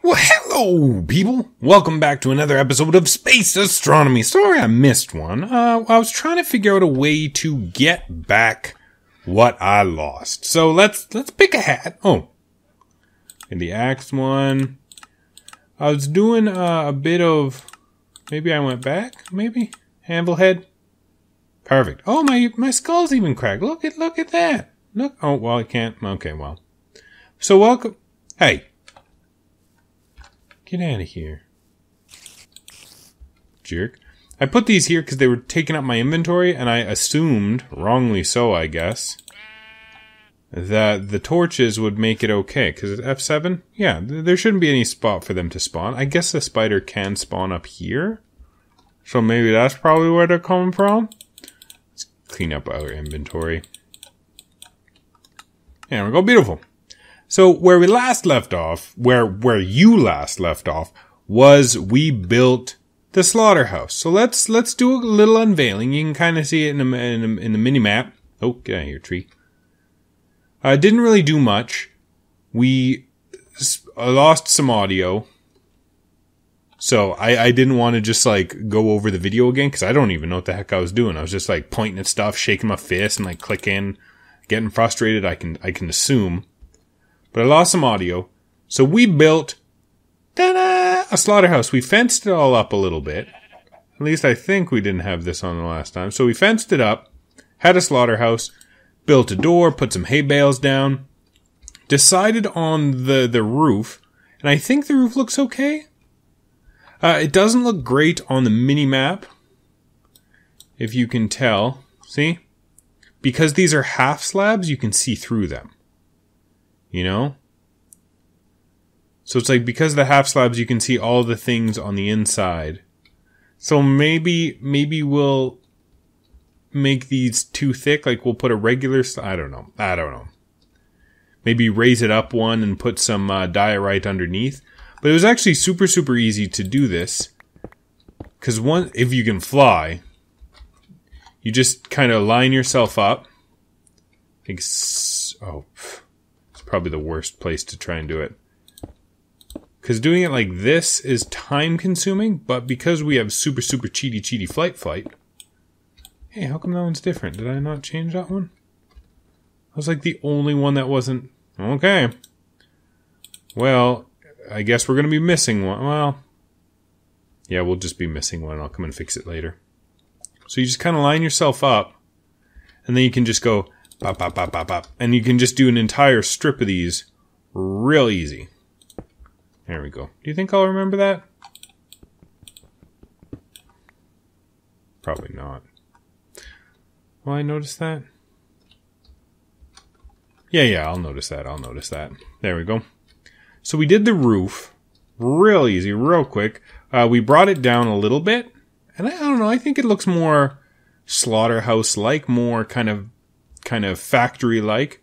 Well, hello, people. Welcome back to another episode of Space Astronomy. Sorry I missed one. I was trying to figure out a way to get back what I lost. So let's pick a hat. Oh, and the axe one. I was doing a bit of. Maybe I went back. Maybe anvil head. Perfect. Oh, my skull's even cracked. Look at that. Look. Oh well, I can't. Okay, well. So welcome. Hey. Get out of here. Jerk. I put these here because they were taking up my inventory, and I assumed, wrongly so I guess, that the torches would make it okay. Because it's F7? Yeah, there shouldn't be any spot for them to spawn. I guess the spider can spawn up here. So maybe that's probably where they're coming from. Let's clean up our inventory. There we go, beautiful. So where we last left off, where you last left off, was we built the slaughterhouse. So let's do a little unveiling. You can kind of see it in the mini map. Oh, get out of here, tree. Didn't really do much. We lost some audio. So I didn't want to just like go over the video again because I don't even know what the heck I was doing. I was just like pointing at stuff, shaking my fist, and like clicking, getting frustrated. I can assume. But I lost some audio. So we built a slaughterhouse. We fenced it all up a little bit. At least I think we didn't have this on the last time. So we fenced it up, had a slaughterhouse, built a door, put some hay bales down, decided on the roof, and I think the roof looks okay. It doesn't look great on the mini map, if you can tell. See? Because these are half slabs, you can see through them. You know? So it's like because the half slabs you can see all the things on the inside. So maybe we'll make these too thick, like we'll put a regular I don't know. Maybe raise it up one and put some diorite underneath. But it was actually super easy to do this. Cuz if you can fly, you just kind of line yourself up. Probably the worst place to try and do it. Because doing it like this is time consuming, but because we have super cheaty flight. Hey, how come that one's different? Did I not change that one? I was like the only one that wasn't. Okay. Well, I guess we're going to be missing one. Well, yeah, we'll just be missing one. I'll come and fix it later. So you just kind of line yourself up, and then you can just go pop, pop, pop, pop, pop. And you can just do an entire strip of these real easy. There we go. Do you think I'll remember that? Probably not. Will I notice that? Yeah, I'll notice that. There we go. So we did the roof. Real easy, real quick. We brought it down a little bit. And I don't know, I think it looks more slaughterhouse-like, more kind of factory-like.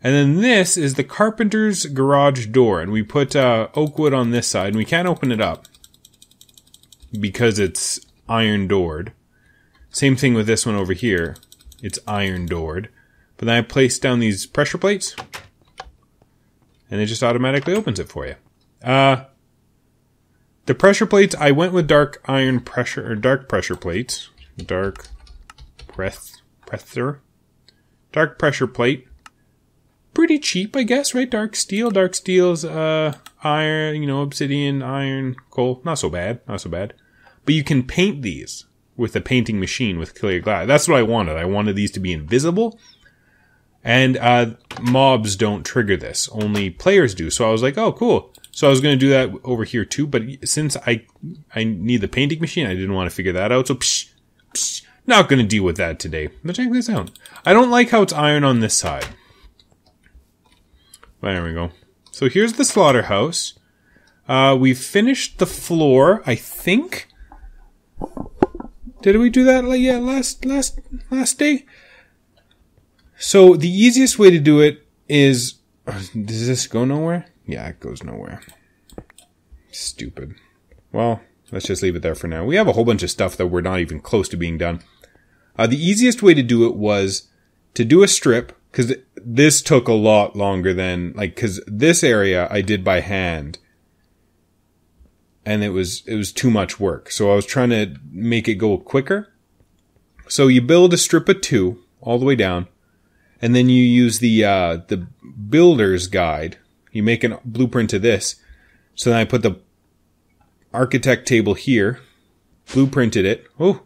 And then this is the carpenter's garage door. And we put oak wood on this side. And we can't open it up because it's iron doored. Same thing with this one over here. It's iron doored. But then I place down these pressure plates. And it just automatically opens it for you. The pressure plates, I went with dark pressure plates. Dark pressure plate. Pretty cheap, I guess, right? Dark steel's iron, obsidian, iron, coal. Not so bad. But you can paint these with a painting machine with clear glass. That's what I wanted. I wanted these to be invisible. And mobs don't trigger this. Only players do. So I was like, oh, cool. So I was going to do that over here too. But since I need the painting machine, I didn't want to figure that out. So not going to deal with that today. But check this out. I don't like how it's iron on this side. There we go. So here's the slaughterhouse. We finished the floor, I think. Did we do that last day? So the easiest way to do it is... Does this go nowhere? Yeah, it goes nowhere. Stupid. Well, let's just leave it there for now. We have a whole bunch of stuff that we're not even close to being done. The easiest way to do it was to do a strip, because this took a lot longer than, because this area I did by hand, and it was too much work. So I was trying to make it go quicker. So you build a strip of 2 all the way down, and then you use the builder's guide. You make a blueprint of this. So then I put the architect table here, blueprinted it. Oh,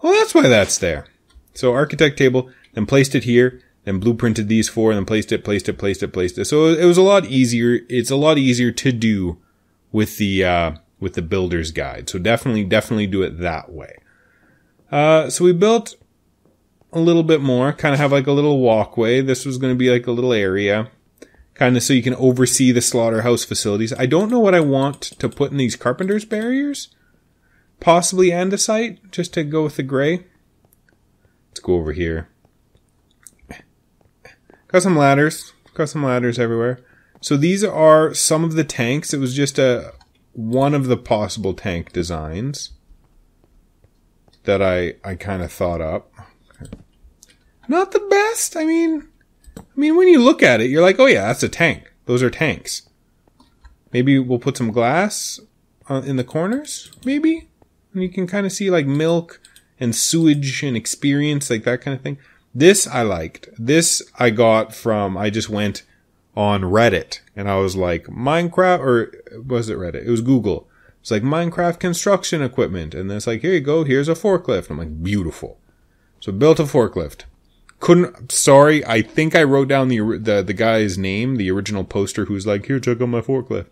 that's why that's there. So architect table, then placed it here, then blueprinted these 4, and then placed it. So it was a lot easier. It's a lot easier to do with the builder's guide. So definitely do it that way. So we built a little bit more, kind of have like a little walkway. This was going to be like a little area, kind of so you can oversee the slaughterhouse facilities. I don't know what I want to put in these carpenter's barriers. Possibly andesite, just to go with the gray. Let's go over here. Got some ladders everywhere. So these are some of the tanks. It was just one of the possible tank designs that I kind of thought up. Not the best. I mean, when you look at it, you're like, oh yeah, that's a tank. Those are tanks. Maybe we'll put some glass in the corners, maybe? And you can kind of see like milk and sewage and experience, like that kind of thing. This I liked. This I got from, I just went on Reddit and I was like, Minecraft, or was it Reddit? It was Google. It's like Minecraft construction equipment. And then it's like, here you go, here's a forklift. I'm like, beautiful. So built a forklift. Sorry, I think I wrote down the guy's name, the original poster who's like, here, check out my forklift.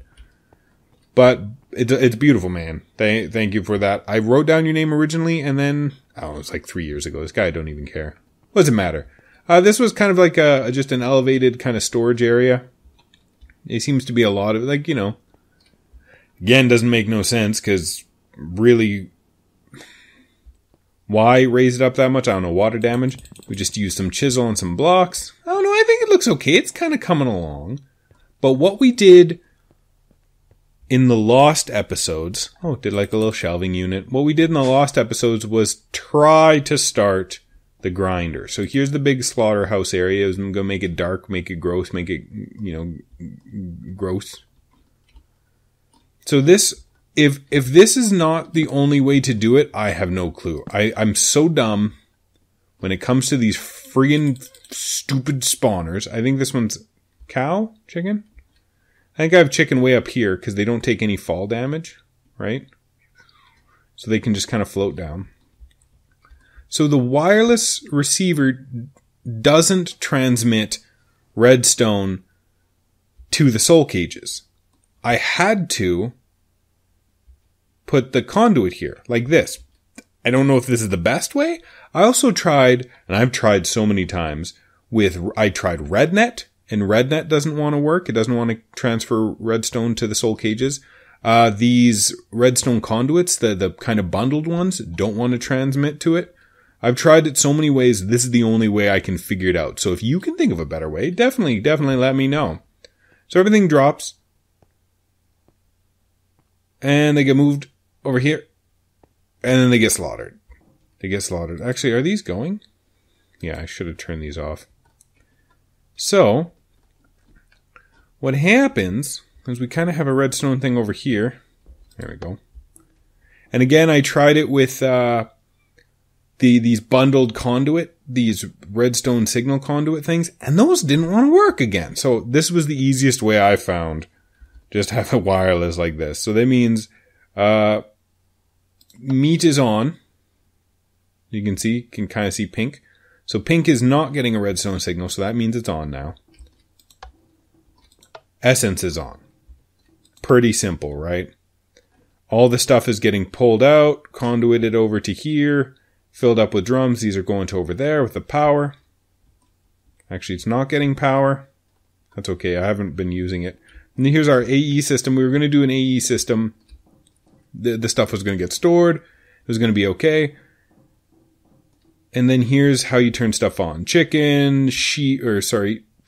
But it's beautiful, man. Thank you for that. I wrote down your name originally, and then, it was like 3 years ago. This guy, I don't even care. What does it matter? This was kind of like just an elevated kind of storage area. It seems to be a lot of, like, again, doesn't make no sense, because really, why raise it up that much? I don't know. Water damage. We just used some chisel and some blocks. I don't know. I think it looks okay. It's kind of coming along. But what we did in the Lost episodes, did like a little shelving unit. What we did in the Lost episodes was try to start the grinder. So here's the big slaughterhouse area. I'm going to make it dark, make it gross, make it, gross. So this, if this is not the only way to do it, I have no clue. I'm so dumb when it comes to these friggin' stupid spawners. I think this one's chicken? I think I have chicken way up here because they don't take any fall damage, right? So they can just kind of float down. So the wireless receiver doesn't transmit redstone to the soul cages. I had to put the conduit here, like this. I don't know if this is the best way. I also tried, and I've tried so many times, I tried RedNet, and RedNet doesn't want to work. It doesn't want to transfer redstone to the soul cages. These redstone conduits, the kind of bundled ones, don't want to transmit to it. I've tried it so many ways. This is the only way I can figure it out. So if you can think of a better way, definitely let me know. So everything drops. And they get moved over here. And then they get slaughtered. Actually, are these going? Yeah, I should have turned these off. So, what happens is we kind of have a redstone thing over here. There we go. And again, I tried it with these bundled conduit, these redstone signal conduit things, and those didn't want to work again. So this was the easiest way I found. Just have a wireless like this. So that means meat is on. You can kind of see pink. So pink is not getting a redstone signal, so that means it's on now. Essence is on. Pretty simple, right? All the stuff is getting pulled out, conduited over to here, filled up with drums. These are going to over there with the power. Actually, it's not getting power. That's okay. I haven't been using it. And then here's our AE system. We were going to do an AE system. The stuff was going to get stored. It was going to be okay. And then here's how you turn stuff on. Chicken,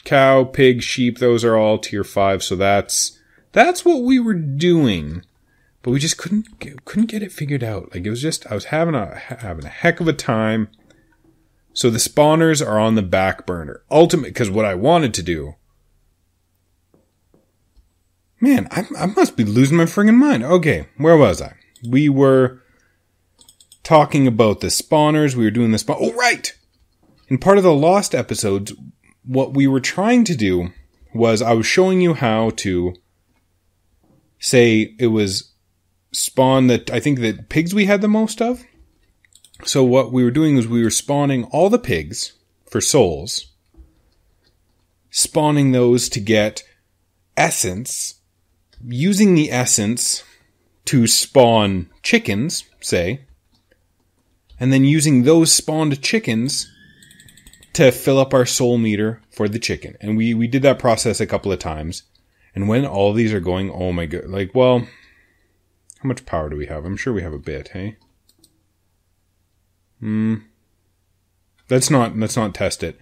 cow, pig, sheep. Those are all tier 5. So that's what we were doing. But we just couldn't get it figured out. Like, it was just, I was having a heck of a time. So the spawners are on the back burner. Because what I wanted to do Man, I must be losing my friggin' mind. Okay, where was I? We were talking about the spawners. We were doing the spawn. Oh, right! In part of the Lost episodes, what we were trying to do was I was showing you how to say it was spawn that I think that pigs we had the most of. So what we were doing was we were spawning all the pigs for souls, spawning those to get essence, using the essence to spawn chickens, say, and then using those spawned chickens to fill up our soul meter for the chicken. And we did that process a couple of times. And when all these are going, oh my god, like, well, how much power do we have? I'm sure we have a bit, hey? Let's not test it.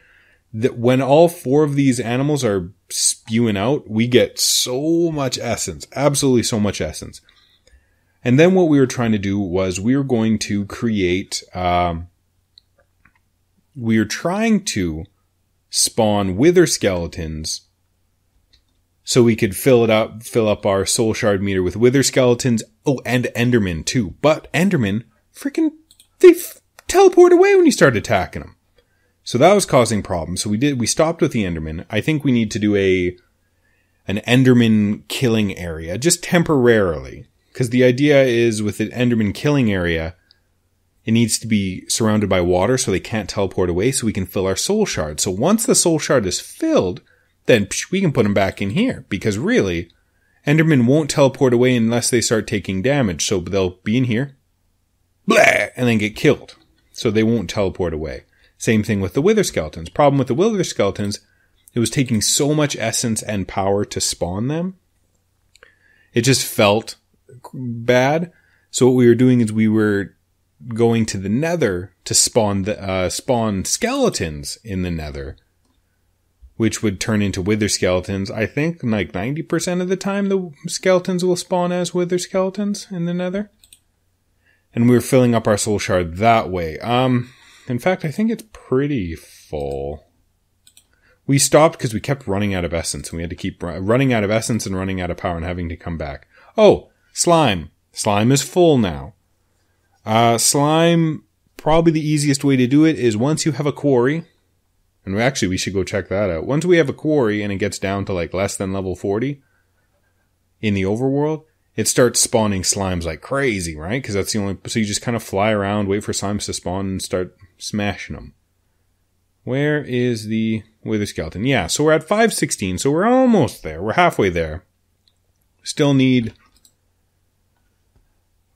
When all 4 of these animals are spewing out, we get so much essence. Absolutely so much essence. And then what we were trying to do was we were going to create, we were trying to spawn wither skeletons so we could fill up our soul shard meter with wither skeletons. Oh, and endermen too. But endermen, freaking, they teleport away when you start attacking them. So that was causing problems. So we stopped with the enderman. I think we need to do an enderman killing area, just temporarily. Because the idea is with the enderman killing area, it needs to be surrounded by water so they can't teleport away so we can fill our soul shard. So once the soul shard is filled, then we can put them back in here. Because really, endermen won't teleport away unless they start taking damage. So they'll be in here, blah, and then get killed. So they won't teleport away. Same thing with the wither skeletons. Problem with the wither skeletons, it was taking so much essence and power to spawn them. It just felt bad. So what we were doing is we were going to the nether to spawn skeletons in the nether, which would turn into wither skeletons. I think like 90% of the time the skeletons will spawn as wither skeletons in the nether. And we were filling up our soul shard that way. In fact, I think it's pretty full. We stopped because we kept running out of essence, and we had to keep running out of essence and running out of power and having to come back. Oh, slime. Slime is full now. Slime, probably the easiest way to do it is once you have a quarry, and we should go check that out. Once we have a quarry and it gets down to like less than level 40 in the overworld, it starts spawning slimes like crazy, right? Because that's the only... So you just kind of fly around, wait for slimes to spawn, and start smashing them. Where is the wither skeleton? Yeah, so we're at 516, so we're almost there. We're halfway there. Still need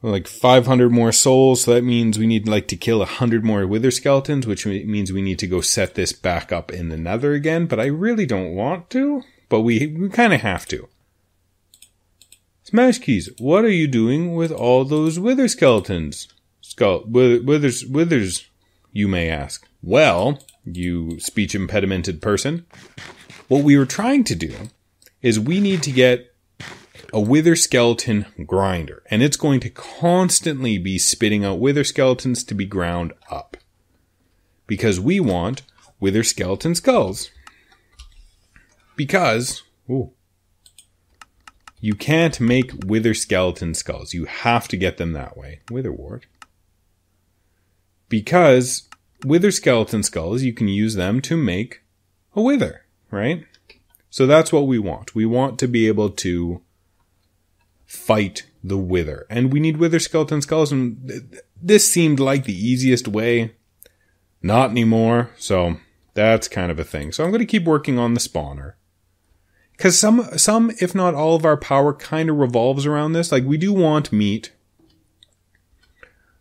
like 500 more souls, so that means we need like to kill 100 more wither skeletons, which means we need to go set this back up in the nether again, but I really don't want to, but we kind of have to. Smashkeys, what are you doing with all those wither skeletons? Withers, you may ask. Well, you speech impedimented person, what we were trying to do is we need to get a wither skeleton grinder, and it's going to constantly be spitting out wither skeletons to be ground up. Because we want wither skeleton skulls. Because, you can't make wither skeleton skulls. You have to get them that way. Witherwort. Because wither skeleton skulls, you can use them to make a wither, right? So that's what we want. We want to be able to fight the wither. And we need wither skeleton skulls, and this seemed like the easiest way. Not anymore, so that's kind of a thing. So I'm going to keep working on the spawner. Because some, if not all of our power kind of revolves around this. Like, we do want meat.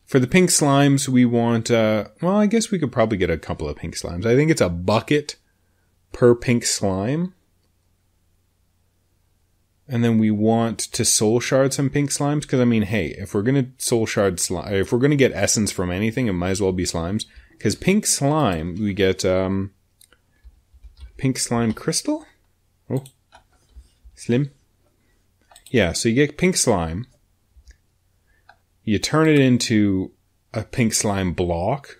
For the pink slimes, we want, well, I guess we could probably get a couple of pink slimes. I think it's a bucket per pink slime. And then we want to soul shard some pink slimes. Because, I mean, hey, if we're going to soul shard slime, if we're going to get essence from anything, it might as well be slimes. Because pink slime, we get, pink slime crystal? Oh. Slim. Yeah, so you get pink slime. You turn it into a pink slime block.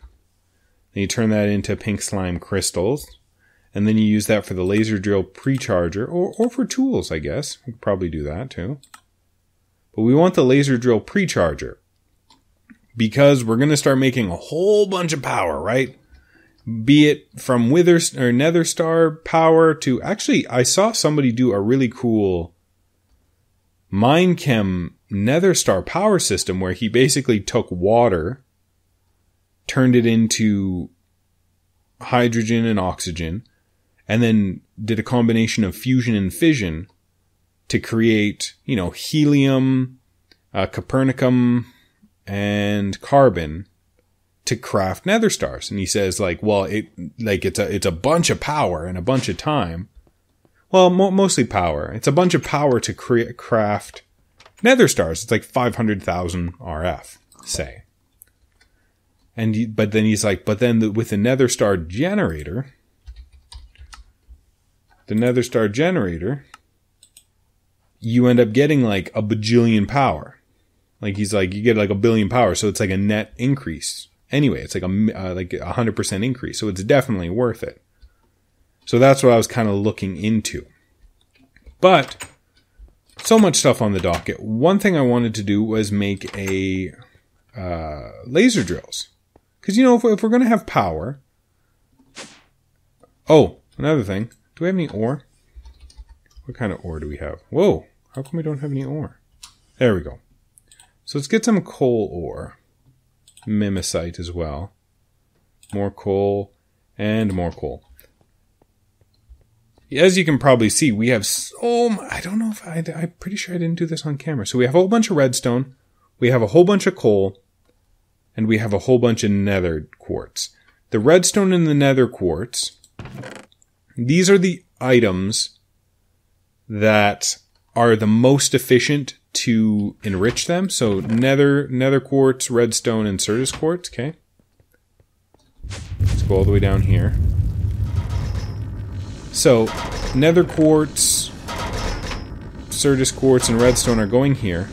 Then you turn that into pink slime crystals. And then you use that for the laser drill precharger, or for tools, I guess. We could probably do that too. But we want the laser drill precharger, because we're going to start making a whole bunch of power, right? Be it from Nether Star power to... Actually, I saw somebody do a really cool Minechem Nether Star power system where he basically took water, turned it into hydrogen and oxygen, and then did a combination of fusion and fission to create, helium, Copernicum, and carbon to craft nether stars. And he says, it's a bunch of power and a bunch of time. Well, mostly power. It's a bunch of power to craft nether stars. It's like 500,000 RF, say. But then he's like, with the nether star generator, you end up getting like a bajillion power. Like he's like, you get like a billion power, so it's like a net increase. Anyway, it's like a 100% increase, so it's definitely worth it. So that's what I was kind of looking into. But so much stuff on the docket. One thing I wanted to do was make a laser drills, because if we're going to have power. Oh, another thing. Do we have any ore? What kind of ore do we have? Whoa, how come we don't have any ore? There we go. So let's get some coal ore. Mimicite as well. More coal and more coal. As you can probably see, we have I don't know if I'm pretty sure I didn't do this on camera. So we have a whole bunch of redstone. We have a whole bunch of coal. And we have a whole bunch of nether quartz. The redstone and the nether quartz, these are the items that are the most efficient to enrich them. So nether quartz, redstone, and Certus quartz. Okay. Let's go all the way down here. So nether quartz, Certus quartz, and redstone are going here.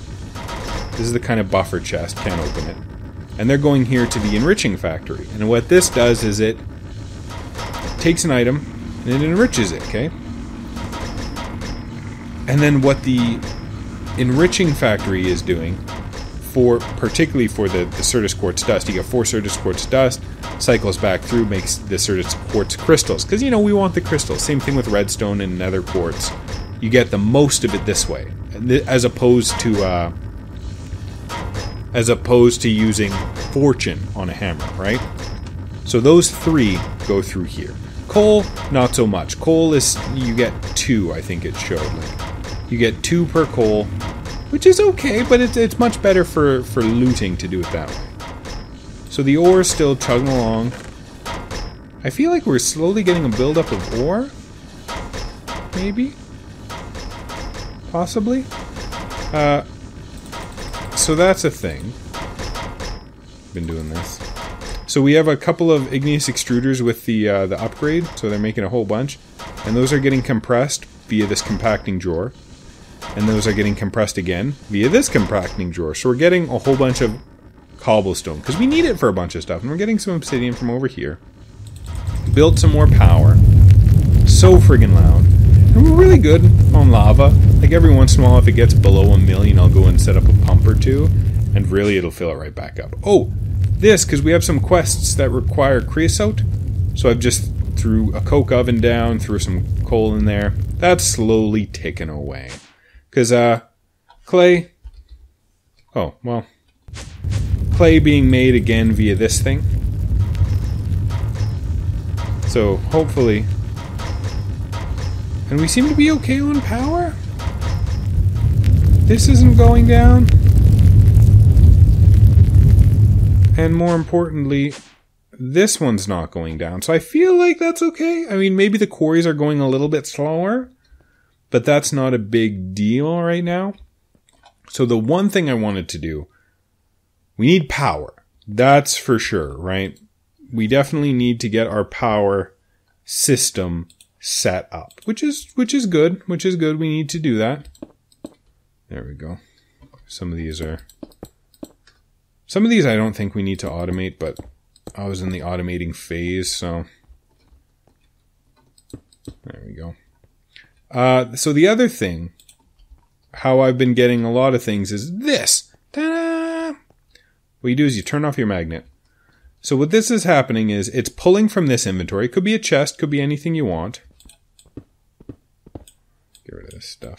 This is the kind of buffer chest. Can't open it. And they're going here to the enriching factory. And what this does is it takes an item and it enriches it, okay? And then what the enriching factory is doing, particularly for the Certus quartz dust, you get 4 Certus quartz dust, cycles back through, makes the Certus quartz crystals. Because, we want the crystals. Same thing with redstone and nether quartz. You get the most of it this way, as opposed to using fortune on a hammer, right? So those 3 go through here. Coal, not so much. Coal is, you get 2, I think it showed. You get 2 per coal, which is okay, but it's much better for looting to do it that way. So the ore is still chugging along. I feel like we're slowly getting a buildup of ore. Maybe? Possibly? So that's a thing. Been doing this. So we have a couple of igneous extruders with the upgrade, so they're making a whole bunch, and those are getting compressed via this compacting drawer, and those are getting compressed again via this compacting drawer. So we're getting a whole bunch of cobblestone because we need it for a bunch of stuff, and we're getting some obsidian from over here. Built some more power. So friggin' loud. And we're really good on lava. Like every once in a while, if it gets below 1 million, I'll go and set up a pump or 2, and really it'll fill it right back up. Oh, this, because we have some quests that require creosote. So I've just threw a coke oven down, threw some coal in there. That's slowly ticking away. Because, clay... Oh, well... Clay being made again via this thing. So, hopefully... And we seem to be okay on power? This isn't going down? And more importantly, this one's not going down. So I feel like that's okay. I mean, maybe the quarries are going a little bit slower, but that's not a big deal right now. So the one thing I wanted to do, we need power. That's for sure, right? We definitely need to get our power system set up, which is good. We need to do that. There we go. Some of these I don't think we need to automate, but I was in the automating phase, so There we go. So the other thing, how I've been getting a lot of things is this. Ta-da! What you do is you turn off your magnet. So what this is happening is it's pulling from this inventory. It could be a chest, could be anything you want. Get rid of this stuff.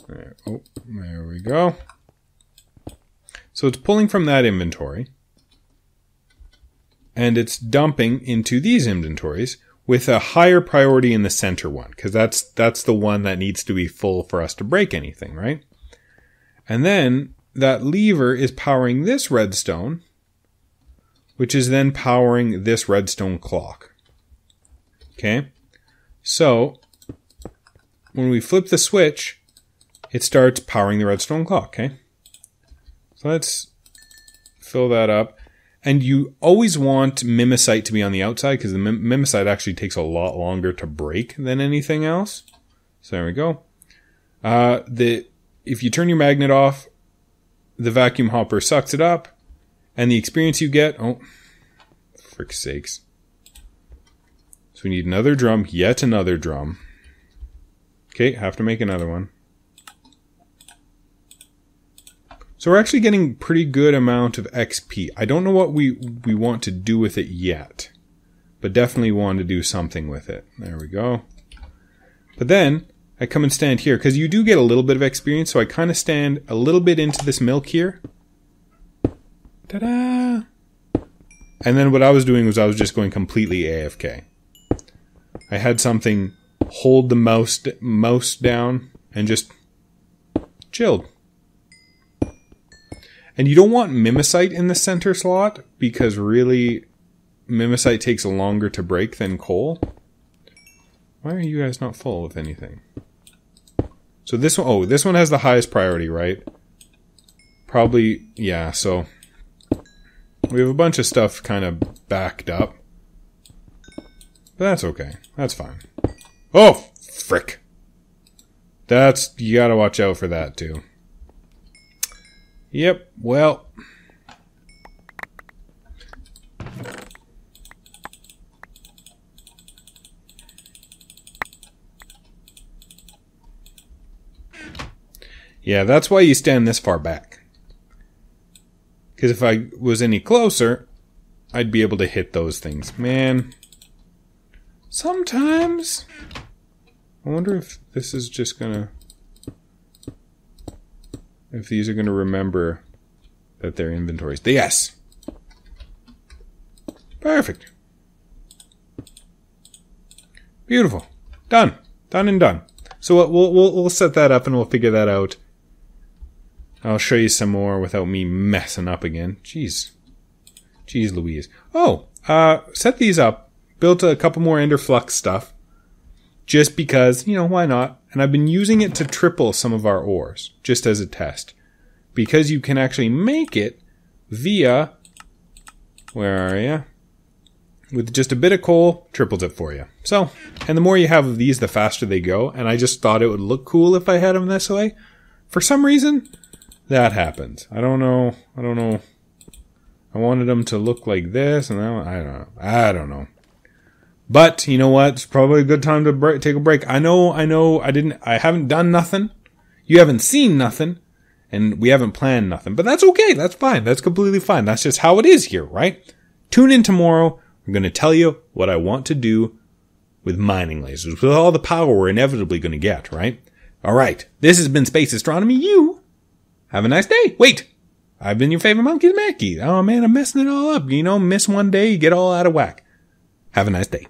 There, oh, there we go. So it's pulling from that inventory. And it's dumping into these inventories with a higher priority in the center one. Because that's the one that needs to be full for us to break anything, right? And then that lever is powering this redstone, which is then powering this redstone clock. Okay? So, when we flip the switch, it starts powering the redstone clock, okay? So let's fill that up. And you always want mimicite to be on the outside, because the mimicite actually takes a lot longer to break than anything else. So there we go. If you turn your magnet off, the vacuum hopper sucks it up, and the experience you get... Oh, frick's sakes. So we need another drum, yet another drum. Okay, have to make another one. So we're actually getting pretty good amount of XP. I don't know what we want to do with it yet, but definitely want to do something with it. There we go. But then I come and stand here, because you do get a little bit of experience, so I kind of stand a little bit into this milk here. Ta-da! And then what I was doing was I was just going completely AFK. I had something hold the mouse down and just chilled. And you don't want mimicite in the center slot, because really mimicite takes longer to break than coal. Why are you guys not full with anything? So this one, oh, this one has the highest priority, right? Probably, yeah, so we have a bunch of stuff kind of backed up. But that's okay. That's fine. Oh, frick. You gotta watch out for that too. Yep, well. Yeah, that's why you stand this far back. Because if I was any closer, I'd be able to hit those things. Man, sometimes... I wonder if this is just gonna... If these are gonna remember that they're inventories. Yes! Perfect. Beautiful. Done. Done and done. So we'll set that up and we'll figure that out. I'll show you some more without me messing up again. Jeez. Jeez Louise. Oh, set these up. Built a couple more Ender Flux stuff. Just because, why not? And I've been using it to triple some of our ores. Just as a test. Because you can actually make it via... Where are you? With just a bit of coal, triples it for you. So, and the more you have of these, the faster they go. And I just thought it would look cool if I had them this way. For some reason... That happens. I don't know. I wanted them to look like this, and I don't know. But you know what? It's probably a good time to take a break. I know. I haven't done nothing. You haven't seen nothing, and we haven't planned nothing. But that's okay. That's fine. That's completely fine. That's just how it is here, right? Tune in tomorrow. I'm going to tell you what I want to do with mining lasers, with all the power we're inevitably going to get, right? All right. This has been Space Astronomy. You have a nice day. Wait, I've been your favorite monkey, Mackie. Oh man, I'm messing it all up. Miss one day, you get all out of whack. Have a nice day.